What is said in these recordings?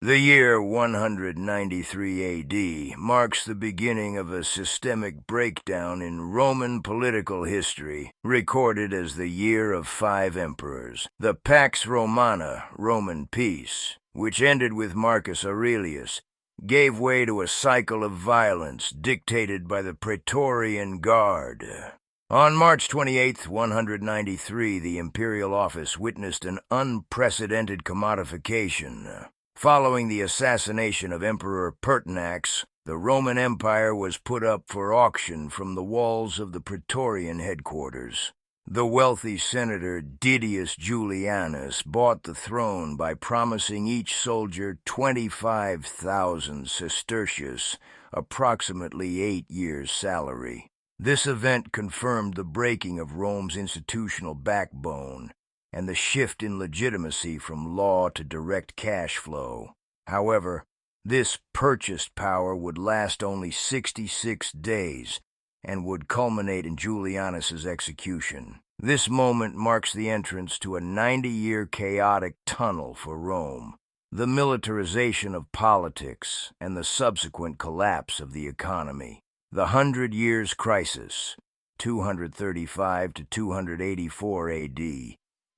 The year 193 AD marks the beginning of a systemic breakdown in Roman political history, recorded as the year of 5 emperors. The Pax Romana, Roman peace, which ended with Marcus Aurelius, gave way to a cycle of violence dictated by the Praetorian Guard. On March 28, 193, the imperial office witnessed an unprecedented commodification. Following the assassination of Emperor Pertinax, the Roman Empire was put up for auction from the walls of the Praetorian headquarters. The wealthy senator Didius Julianus bought the throne by promising each soldier 25,000 sestertius, approximately 8 years' salary. This event confirmed the breaking of Rome's institutional backbone and the shift in legitimacy from law to direct cash flow. However, this purchased power would last only 66 days and would culminate in Julianus's execution. This moment marks the entrance to a 90-year chaotic tunnel for Rome, the militarization of politics and the subsequent collapse of the economy. The 100 Years' Crisis, 235 to 284 AD,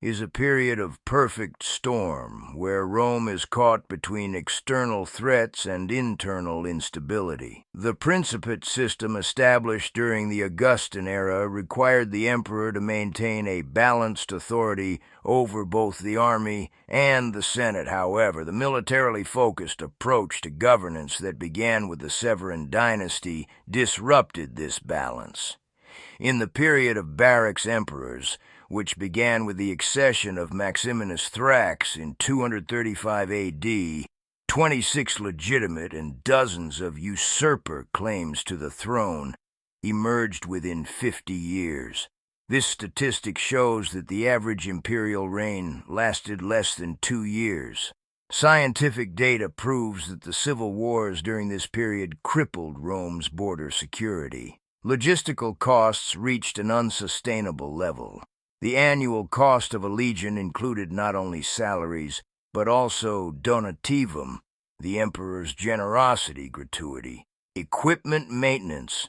is a period of perfect storm where Rome is caught between external threats and internal instability. The Principate system established during the Augustan era required the emperor to maintain a balanced authority over both the army and the Senate. However, the militarily focused approach to governance that began with the Severan dynasty disrupted this balance. In the period of Barracks emperors, which began with the accession of Maximinus Thrax in 235 AD, 26 legitimate and dozens of usurper claims to the throne emerged within 50 years. This statistic shows that the average imperial reign lasted less than 2 years. Scientific data proves that the civil wars during this period crippled Rome's border security. Logistical costs reached an unsustainable level. The annual cost of a legion included not only salaries, but also donativum, the emperor's generosity gratuity, equipment maintenance,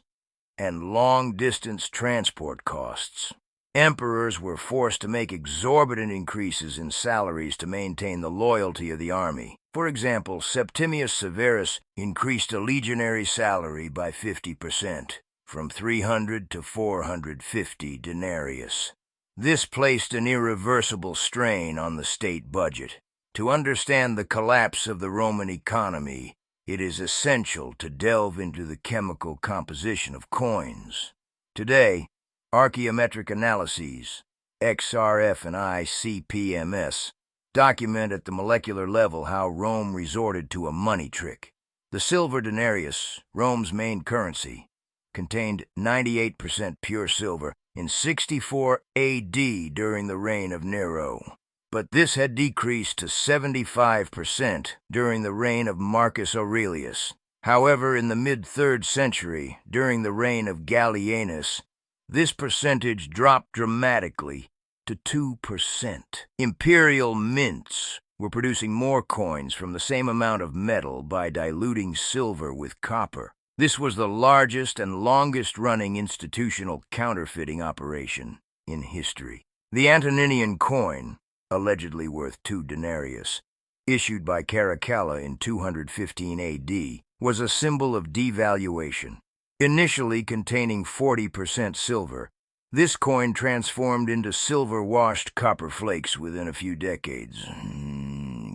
and long-distance transport costs. Emperors were forced to make exorbitant increases in salaries to maintain the loyalty of the army. For example, Septimius Severus increased a legionary salary by 50%, from 300 to 450 denarius. This placed an irreversible strain on the state budget. To understand the collapse of the Roman economy, it is essential to delve into the chemical composition of coins. Today, archaeometric analyses, XRF and ICP-MS, document at the molecular level how Rome resorted to a money trick. The silver denarius, Rome's main currency, contained 98% pure silver in 64 AD during the reign of Nero, but this had decreased to 75% during the reign of Marcus Aurelius. However, in the mid-3rd century, during the reign of Gallienus, this percentage dropped dramatically to 2%. Imperial mints were producing more coins from the same amount of metal by diluting silver with copper. This was the largest and longest-running institutional counterfeiting operation in history. The Antoninian coin, allegedly worth 2 denarius, issued by Caracalla in 215 AD, was a symbol of devaluation. Initially containing 40% silver, this coin transformed into silver-washed copper flakes within a few decades.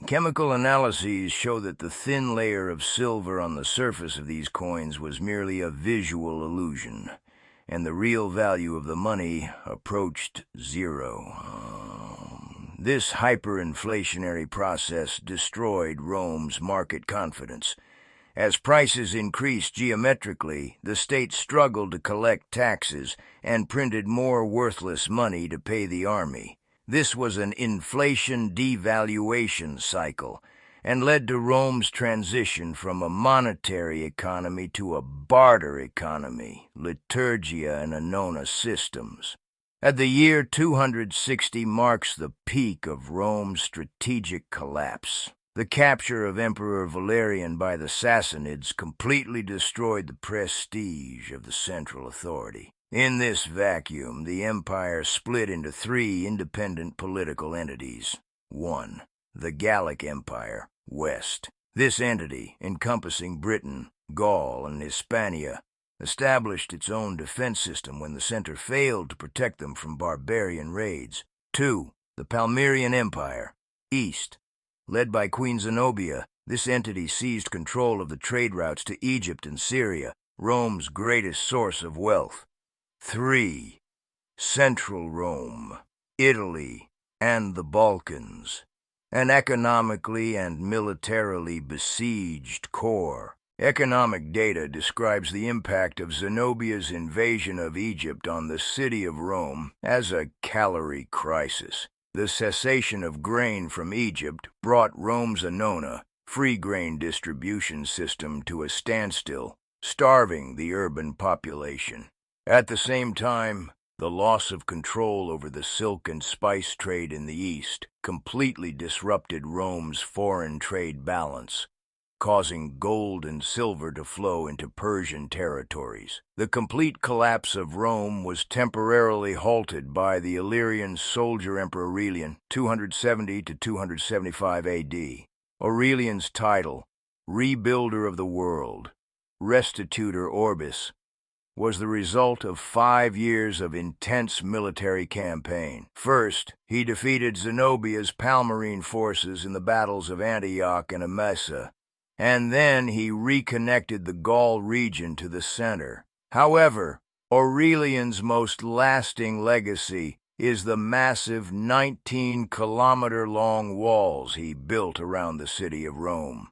Chemical analyses show that the thin layer of silver on the surface of these coins was merely a visual illusion, and the real value of the money approached zero. This hyperinflationary process destroyed Rome's market confidence. As prices increased geometrically, the state struggled to collect taxes and printed more worthless money to pay the army. This was an inflation-devaluation cycle and led to Rome's transition from a monetary economy to a barter economy, liturgia and annona systems. At the year 260 marks the peak of Rome's strategic collapse. The capture of Emperor Valerian by the Sassanids completely destroyed the prestige of the central authority. In this vacuum, the empire split into three independent political entities. 1. The Gallic Empire, West. This entity, encompassing Britain, Gaul, and Hispania, established its own defense system when the center failed to protect them from barbarian raids. 2. The Palmyrene Empire, East. Led by Queen Zenobia, this entity seized control of the trade routes to Egypt and Syria, Rome's greatest source of wealth. 3. Central Rome, Italy, and the Balkans. An economically and militarily besieged core. Economic data describes the impact of Zenobia's invasion of Egypt on the city of Rome as a calorie crisis. The cessation of grain from Egypt brought Rome's annona, free grain distribution system, to a standstill, starving the urban population. At the same time, the loss of control over the silk and spice trade in the East completely disrupted Rome's foreign trade balance, causing gold and silver to flow into Persian territories. The complete collapse of Rome was temporarily halted by the Illyrian soldier Emperor Aurelian, 270 to 275 AD. Aurelian's title, Rebuilder of the World, Restitutor Orbis, was the result of 5 years of intense military campaign. First, he defeated Zenobia's Palmyrene forces in the battles of Antioch and Emesa, and then he reconnected the Gaul region to the center. However, Aurelian's most lasting legacy is the massive 19-kilometer-long walls he built around the city of Rome.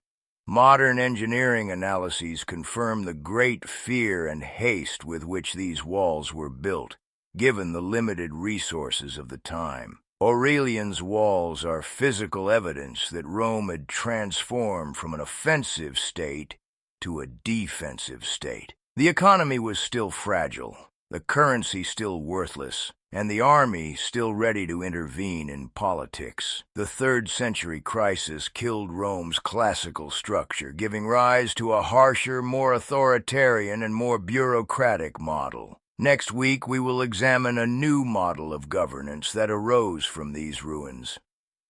Modern engineering analyses confirm the great fear and haste with which these walls were built, given the limited resources of the time. Aurelian's walls are physical evidence that Rome had transformed from an offensive state to a defensive state. The economy was still fragile, the currency still worthless, and the army still ready to intervene in politics. The 3rd century crisis killed Rome's classical structure, giving rise to a harsher, more authoritarian, and more bureaucratic model. Next week, we will examine a new model of governance that arose from these ruins: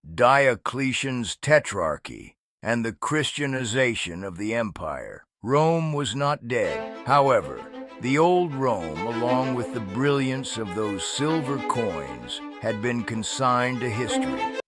Diocletian's Tetrarchy and the Christianization of the empire. Rome was not dead. However, the old Rome, along with the brilliance of those silver coins, had been consigned to history.